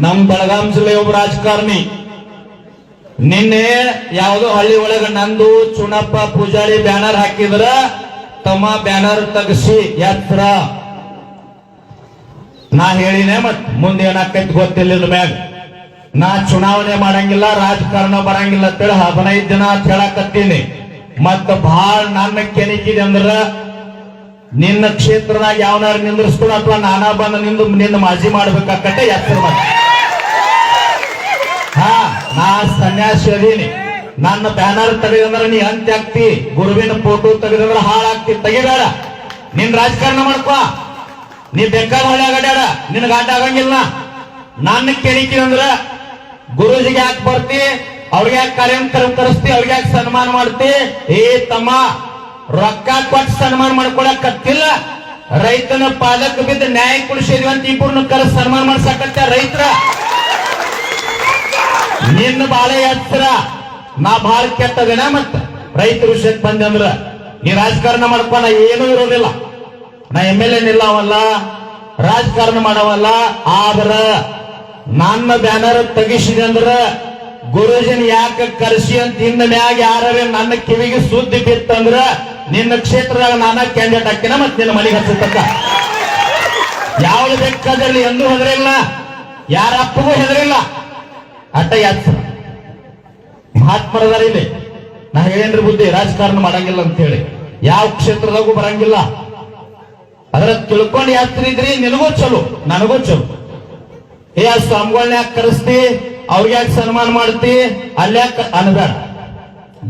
ನಮ್ ಬೆಳಗಾಂ ಜಿಲ್ಲೆ ಒಬ್ಬ ರಾಜಕಾರಣಿ ನಿನ್ನೆ ಯಾವುದೋ ಹಳ್ಳಿ ಒಳಗ ನಂದು ಚುನಪ್ಪ ಪೂಜಾರಿ ಬ್ಯಾನರ್ ಹಾಕಿದ್ರ ತಮ್ಮ ಬ್ಯಾನರ್ ತಗಸಿ ಎತ್ತರ ನಾ ಹೇಳಿನೇ ಮತ್ ಮುಂದೆ ಏನಾಕೈತಿ ಗೊತ್ತಿಲ್ಲ ಮ್ಯಾಗ ನಾ ಚುನಾವಣೆ ಮಾಡಂಗಿಲ್ಲ ರಾಜಕಾರಣ ಬರಂಗಿಲ್ಲ ಅಂತೇಳಿ 15 ದಿನ ಅಂತ ಹೇಳಕತ್ತೀನಿ. ಮತ್ತ ಬಹಳ ನನ್ನ ಕೆಣಕಿದೆ ಅಂದ್ರ ನಿನ್ನ ಕ್ಷೇತ್ರದಾಗ ಯಾವನಾರು ನಿಂದ್ರಿಸ್ಕೊಂಡು ಅಥವಾ ನಾನಾ ಬಂದ ನಿನ್ನ ಮಾಜಿ ಮಾಡ್ಬೇಕಾಕತ್ತೆ ಎತ್ತರ ಮತ್ತ ನಾ ಸನ್ಯಾಸಿ ಅದೀನಿ. ನನ್ನ ಬ್ಯಾನರ್ ತೆಗೆದಂದ್ರೆ ನೀ ಅಂತ್ಯ ಆಗ್ತಿ, ಗುರುವಿನ ಫೋಟೋ ತೆಗೆದಂದ್ರೆ ಹಾಳಾಗ್ತಿ. ತೆಗಿಬೇಡ, ನಿನ್ ರಾಜಕಾರಣ ಮಾಡ್ಕೋ, ನೀ ಬೇಕಾದ ಹೊಳೆ ಆಗಡ್ಯಾಡ, ನಿನಗ ಆಟ ಆಗಂಗಿಲ್ಲ. ನನ್ನ ಕೇಳಿಕೆ ಅಂದ್ರ ಗುರುಜಿಗೆ ಯಾಕೆ ಬರ್ತಿ, ಅವ್ರಿಗೆ ಯಾಕೆ ಕಾರ್ಯಕ್ರಮ ಕರೆಸ್ತಿ, ಅವ್ರಿಗೆ ಯಾಕೆ ಸನ್ಮಾನ ಮಾಡ್ತಿ? ಏ ತಮ್ಮ, ರೊಕ್ಕ ಕೊಟ್ಟು ಸನ್ಮಾನ ಮಾಡ್ಕೊಳಕತ್ತಿಲ್ಲ, ರೈತನ ಪಾಲಕ ಬಿದ್ದು ನ್ಯಾಯ ಕೊಡಿಸಿದ್ವಿ ಅಂತ ಇಬ್ಬರನ್ನ ಕರೆಸ್ ಸನ್ಮಾನ ಮಾಡ್ಸಕತ್ತ ರೈತರ. ನಿನ್ನ ಬಾಳೆ ಹತ್ರ ನಾ ಬಾಳ ಕೆಟ್ಟದೇನ. ಮತ್ತ ರೈತ ವಿಷಯಕ್ಕೆ ಬಂದೆ ಅಂದ್ರ ನೀ ರಾಜಕಾರಣ ಮಾಡ್ಕೊ, ನಾ ಏನೂ ಇರೋದಿಲ್ಲ. ನಾ MLA ನಿಲ್ಲವಲ್ಲ, ರಾಜಕಾರಣ ಮಾಡವಲ್ಲ. ಆದ್ರ ನನ್ನ ಬ್ಯಾನರ್ ತೆಗಿಸಿದೆ ಅಂದ್ರ ಗುರುಜಿನ ಯಾಕೆ ಕರೆಸಿ ಅಂತ ಇನ್ನ ಮ್ಯಾಗ ಯಾರೇ ನನ್ನ ಕಿವಿಗೆ ಸುದ್ದಿ ಬಿತ್ತಂದ್ರ ನಿನ್ನ ಕ್ಷೇತ್ರದಾಗ ನಾನ ಕ್ಯಾಂಡಿಡೇಟ್ ಹಾಕಿನ ಮತ್ ನಿನ್ನ ಮನೆಗೆ ಹಚ್ಚತಕ್ಕ. ಯಾವ್ದು ಬೇಕಾದ್ರಲ್ಲಿ ಎಂದೂ ಹೆದರಿಲ್ಲ, ಯಾರ ಅಪ್ಪಗೂ ಹೆದರಿಲ್ಲ. ಅಟ್ಟ ಯಾತ್ರ ಮಹಾತ್ಮರದಾರ ಇಲ್ಲಿ ನಾ ಹೇಳೇನ್ರಿ ಬುದ್ಧಿ, ರಾಜಕಾರಣ ಮಾಡಂಗಿಲ್ಲ ಅಂತ ಹೇಳಿ ಯಾವ ಕ್ಷೇತ್ರದಾಗೂ ಬರಂಗಿಲ್ಲ. ಅದ್ರ ತಿಳ್ಕೊಂಡು ಯಾತ್ರಿದ್ರಿ, ನಿನಗೂ ಚಲೋ ನನಗೂ ಚಲೋ. ಆ ಸ್ವಾಮಿಗಳನ್ನ ಯಾಕೆ ಕರೆಸ್ತಿ, ಅವ್ರಿಗೆ ಯಾಕೆ ಸನ್ಮಾನ ಮಾಡ್ತಿ, ಅಲ್ಯಾಕ ಅನ್ಬೇಡ.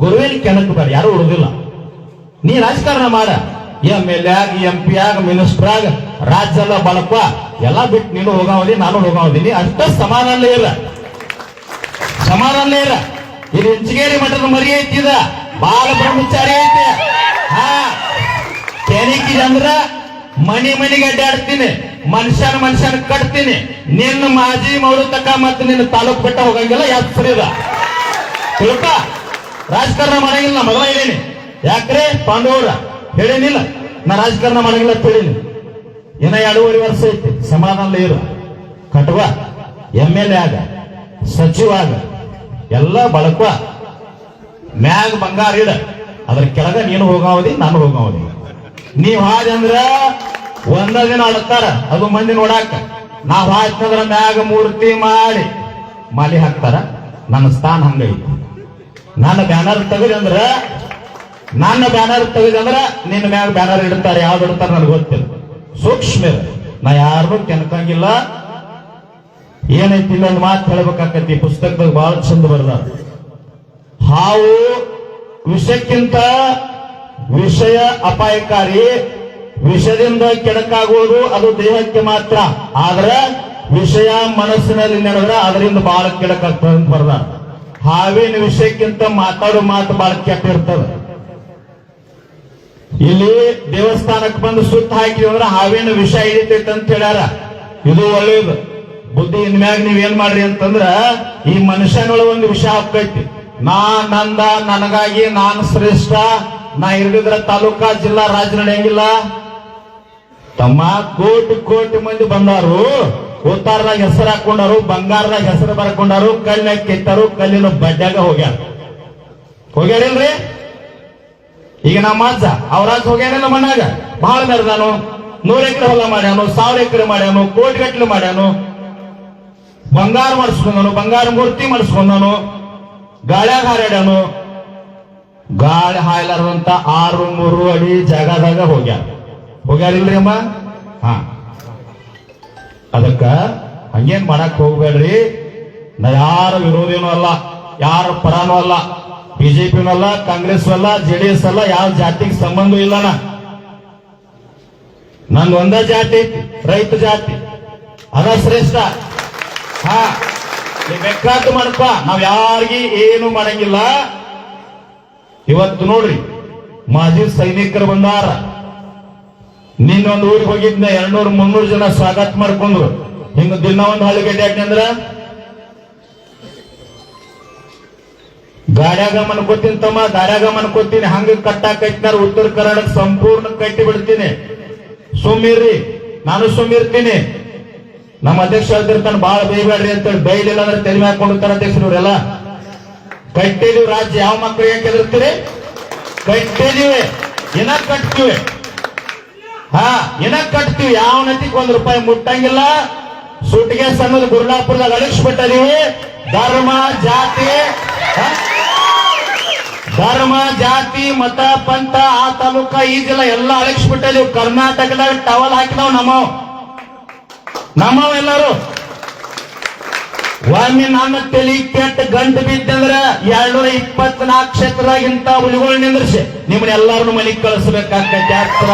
ಗುರುವಿನ ಕೆಣಕ್ ಬೇಡ, ಯಾರು ಉಳಿದಿಲ್ಲ. ನೀ ರಾಜಕಾರಣ ಮಾಡ, MLA ಆಗ MP ಆಗ ಮಿನಿಸ್ಟರ್ ಆಗ ರಾಜ್ಯ ಎಲ್ಲ ಬಳಪ ಎಲ್ಲಾ ಬಿಟ್ಟು ನೀನು ಹೋಗಾವದಿ, ನಾನು ಹೋಗಾವದೀನಿ. ಅಷ್ಟ ಸಮಾನಲ್ಲೇ ಇಲ್ಲ, ಸಮಾನಲ್ಲೇ ಇಲ್ಲ. ಇದು ಇಂಚಗೇರಿ ಮಠದ ಮರಿ ಐತಿದ, ಬಾಲ ಬ್ರಹ್ಮಚಾರಿ ಐತಿ. ಕೆಣಿಕಿದೆ ಅಂದ್ರ ಮನೆಗೆ ಅಡ್ಡಾಡ್ತೀನಿ, ಮನುಷ್ಯನ ಕಟ್ತೀನಿ. ನಿನ್ನ ಮಾಜಿ ಮೌರು ತಕ ಮತ್ತೆ ನಿನ್ನ ತಾಲೂಕು ಬೆಟ್ಟ ಹೋಗಂಗಿಲ್ಲ. ಯಾಕೆ ಸರಿದ ತಿಳ್ಕ, ರಾಜಕಾರಣ ಮಾಡಂಗಿಲ್ಲ. ಮೊದಲ ಹೇಳೀನಿ, ಯಾಕ್ರೆ ಪಾಂಡವ್ರ ಹೇಳೇನಿಲ್ಲ ನಾ ರಾಜಕಾರಣ ಮಾಡಂಗಿಲ್ಲ ಅಂತ ಹೇಳೀನಿ. ಇನ್ನ 2.5 ವರ್ಷ ಐತಿ, ಸಮಾಧಾನ ಇರು. ಕಟ್ವ MLA ಆಗ, ಸಚಿವ ಆಗ, ಎಲ್ಲ ಬಳಕ ಮ್ಯಾಗ ಬಂಗಾರ ಇಡ, ಅದ್ರ ಕೆಳಗ ನೀನು ಹೋಗಾವದಿ, ನಾನು ಹೋಗಾವದಿ. ನೀವ್ ಹಾಜ್ ಅಂದ್ರ ಒಂದ ದಿನ ಅಡ್ತಾರ, ಅದು ಮಂದಿ ನೋಡಾಕ. ನಾವ್ ಹಾಜ್ನಂದ್ರ ಮ್ಯಾಗ ಮೂರ್ತಿ ಮಾಡಿ ಮಾಲಿ ಹಾಕ್ತಾರ. ನನ್ನ ಸ್ಥಾನ ಹಂಗೈತಿ. ನನ್ನ ಬ್ಯಾನರ್ ತೆಗೆದಂದ್ರ ನಿನ್ನ ಮ್ಯಾಗ ಬ್ಯಾನರ್ ಇಡ್ತಾರೆ. ಯಾವ್ದು ಇಡ್ತಾರ ನನಗೆ ಗೊತ್ತಿಲ್ಲ. ಸೂಕ್ಷ್ಮ, ನಾ ಯಾರನ್ನೂ ಕೆಣಕಂಗಿಲ್ಲ. ಏನೈತಿ ಇನ್ನೊಂದು ಮಾತು ಹೇಳ್ಬೇಕಾಕತಿ, ಪುಸ್ತಕದಾಗ ಬಹಳ ಚಂದ ಬರ್ದ. ಹಾವು ವಿಷಕ್ಕಿಂತ ವಿಷಯ ಅಪಾಯಕಾರಿ, ವಿಷದಿಂದ ಕೆಡಕಾಗುವುದು ಅದು ದೇಹಕ್ಕೆ ಮಾತ್ರ. ಆದ್ರ ವಿಷಯ ಮನಸ್ಸಿನಲ್ಲಿ ನಡೆದ್ರೆ ಅದರಿಂದ ಬಹಳ ಕೆಡಕಾಗ್ತದೆ ಅಂತ ಬರ್ದ. ಹಾವಿನ ವಿಷಯಕ್ಕಿಂತ ಮಾತಾಡೋ ಮಾತು ಬಹಳ ಕೆಟ್ಟ ಇರ್ತದೆ. ಇಲ್ಲಿ ದೇವಸ್ಥಾನಕ್ಕೆ ಬಂದು ಸುತ್ತ ಹಾಕಿದ್ರೆ ಹಾವಿನ ವಿಷ ಹಿಡಿತೈತೆ ಅಂತ ಹೇಳ್ಯಾರ. ಇದು ಒಳ್ಳೇದು ಬುದ್ಧಿ. ಇನ್ಮ್ಯಾಗ ನೀವೇನ್ ಮಾಡ್ರಿ ಅಂತಂದ್ರ ಈ ಮನುಷ್ಯನೊಳಗೆ ಒಂದು ವಿಷ ಹಾಕೈತಿ. ನಂದ, ನನಗಾಗಿ ನಾನು ಶ್ರೇಷ್ಠ, ನಾ ಇರ್ದಿದ್ರ ತಾಲೂಕಾ ಜಿಲ್ಲಾ ರಾಜ್ಯ ನಡೆಯಂಗಿಲ್ಲ. ತಮ್ಮ ಕೋಟಿ ಮಂದಿ ಬಂದಾರು, ಉತ್ತಾರದಾಗ ಹೆಸರು ಹಾಕೊಂಡಾರು, ಬಂಗಾರದಾಗ ಹೆಸರು ಬರ್ಕೊಂಡಾರು, ಕಲ್ಲಿನಾಗ ಕೆತ್ತಾರು, ಕಲ್ಲಿನ ಬಡ್ಡ್ಯಾಗ ಹೋಗ್ಯಾರಿಲ್ರಿ. ಈಗ ನಮ್ಮ ಅಜ್ಜ ಅವ್ರಾಜ್ ಹೋಗ್ಯಾನಿಲ್ಲ ಮಣ್ಣಾಗ, ಬಹಳ ಮೆರೆದಾನು. 100 ಎಕರೆ ಹೊಲ ಮಾಡ್ಯಾನು, 1000 ಎಕರೆ ಮಾಡ್ಯಾನು, ಕೋಟಿ ಗಟ್ಟಲೆ ಮಾಡ್ಯಾನು. ಬಂಗಾರ ಮಾಡಿಸ್ಕೊಂಡನು, ಬಂಗಾರ ಮೂರ್ತಿ ಮಾಡಿಸ್ಕೊಂಡನು, ಗಾಳ್ಯಾಗ ಹಾರಾಡ್ಯಾನು. ಗಾಳಿ ಹಾಯ್ಲಾರ್ದಂತ 6-3 ಅಡಿ ಜಾಗದಾಗ ಹೋಗ್ಯಾರಿಲ್ರಿ ಅಮ್ಮ. ಅದಕ್ಕ ಹಂಗೇನ್ ಮಾಡಕ್ ಹೋಗ್ಬೇಡ್ರಿ. ನಾ ಯಾರ ವಿರೋಧಿನೂ ಅಲ್ಲ, ಯಾರ ಪರಾನೂ ಅಲ್ಲ, ಬಿಜೆಪಿನೂ ಅಲ್ಲ, ಕಾಂಗ್ರೆಸ್ ಅಲ್ಲ, JDS ಅಲ್ಲ. ಯಾವ ಜಾತಿಗೆ ಸಂಬಂಧ ಇಲ್ಲ. ನಂದು ಒಂದ ಜಾತಿ ಐತಿ, ರೈತ ಜಾತಿ, ಅದ ಶ್ರೇಷ್ಠ. ಬೇಕಾದ್ದು ಮಾಡ್ಕ, ನಾವ್ ಯಾರಿಗಿ ಏನು ಮಾಡಂಗಿಲ್ಲ. ಇವತ್ತು ನೋಡ್ರಿ, ಮಾಜಿ ಸೈನಿಕರು ಬಂದಾರ. ನಿನ್ನೊಂದು ಊರಿಗೆ ಹೋಗಿದ್ನ 200-300 ಜನ ಸ್ವಾಗತ ಮಾಡ್ಕೊಂಡ್ರು. ಹಿಂಗ ದಿನ ಒಂದು ಹಳ್ಳಿಗಡ್ಡೆ ಯಾಕಂದ್ರ ಗಾಡ್ಯಾಗ ಮನ್ಕೋತೀನಿ ತಮ್ಮ, ದಾರ್ಯಾಗ ಮನ್ಕೋತೀನಿ. ಹಂಗ ಕಟ್ಟಾಕೈತಿನಾರ ಉತ್ತರ ಕರ್ನಾಟಕ ಸಂಪೂರ್ಣ ಕಟ್ಟಿ ಬಿಡ್ತೀನಿ. ಸುಮ್ಮಿರ್ರಿ, ನಾನು ಸುಮ್ಮಿರ್ತೀನಿ. ನಮ್ಮ ಅಧ್ಯಕ್ಷ ಹೇಳ್ತಿರ್ತಾನೆ ಬಾಳ ಬೈಬೇಡ್ರಿ ಅಂತೇಳಿ, ಬೈಲಿಲ್ಲ ಅಂದ್ರೆ ತೆಲಿಮೆ ಹಾಕೊಂಡಿರ್ತಾರ ಅಧ್ಯಕ್ಷರವರೆಲ್ಲ. ಕಟ್ಟಿದೀವಿ ರಾಜ್ಯ, ಯಾವ ಮಕ್ಕಳಿಗೆ ಕೆದರ್ತೀರಿ? ಕಟ್ಟಿದೀವಿ, ಇನ್ನ ಕಟ್ತೀವಿ. ಇನ್ನ ಕಟ್ತೀವಿ. ಯಾವ ನತಿಗೆ ₹1 ಮುಟ್ಟಂಗಿಲ್ಲ. ಸುಟ್ಟಿಗೆ ಸಣ್ಣದು ಗುರುಡಾಪುರದಾಗ ಅಳಿಸ್ಬಿಟ್ಟಿದೀವಿ. ಧರ್ಮ ಜಾತಿ ಮತ ಪಂಥ ಆ ತಾಲೂಕ ಈ ಜಿಲ್ಲಾ ಎಲ್ಲ ಅಳಿಸ್ಬಿಟ್ಟಿದೀವಿ. ಕರ್ನಾಟಕದಾಗ ಟವಲ್ ಹಾಕಿದವ್ ನಮ್ಮವ್ ಎಲ್ಲರೂ. ಒಮ್ಮೆ ನನ್ನ ತಲೆ ಕೆಟ್ಟ ಗಂಟು ಬಿದ್ದಂದ್ರ 224 ಕ್ಷೇತ್ರದಾಗಿಂತ ಹುಲಿಗಳು ನಿಂದ್ರಿಸಿ ನಿಮ್ಮನ್ನ ಎಲ್ಲಾರನ್ನು ಮನೆಗೆ ಕಳಿಸ್ಬೇಕಾಗ್ತೈತಿ. ಯಾತ್ರ